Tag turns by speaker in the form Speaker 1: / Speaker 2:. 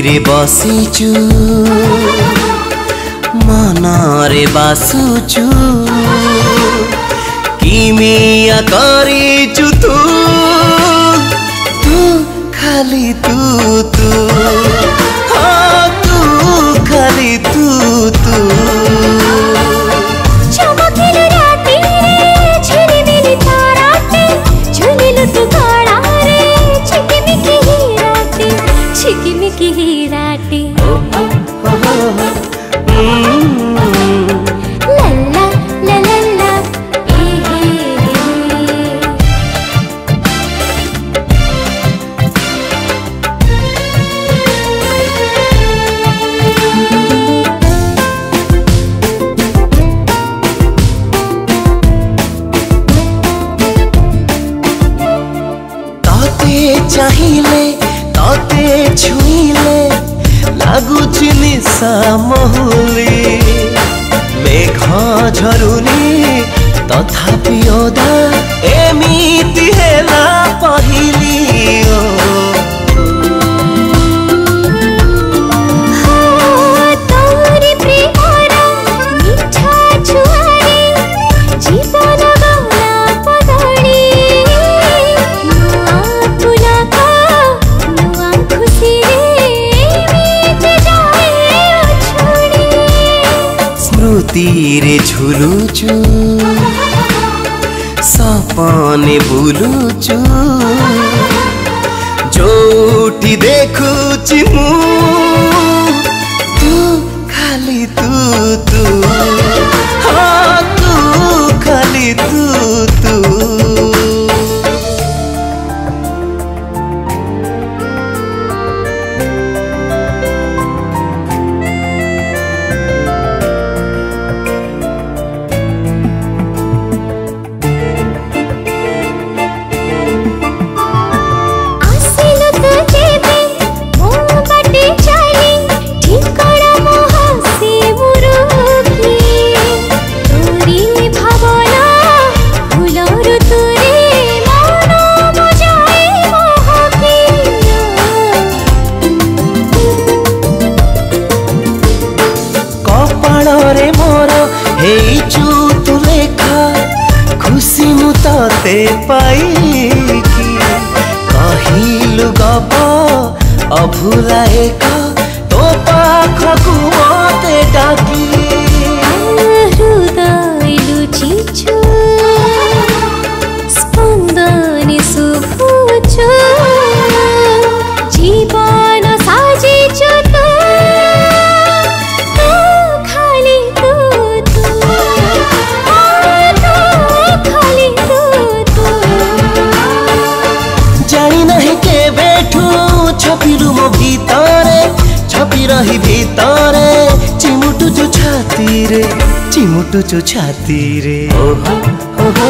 Speaker 1: रे बसिचु मनरे बासुचु किमिया करिचु तू तू खाली तू तू हाँ तू खाली तू तू चाहिए तते छुईले लागुची निशा महुली मेघ झरुनी तथापि ओदा एमिति हेला पहिली तीरे झुलुचु सपने बुलुचु जोटी देखुची मु तू खाली तू तू हाँ तू खाली तू तू रे मोर हेचु तू लेखा खुशी मु तते पाई कहिलु गप अभुला एक तो पाखकु मते डाकी
Speaker 2: हृदय लुचिछु स्पंदने सुखुछु जीवन साजिछु
Speaker 1: छपिलु मो भीतरे छपी रही भीतरे चिमुटु जो छाती रे चिमुटु जो छाती रे ओ हो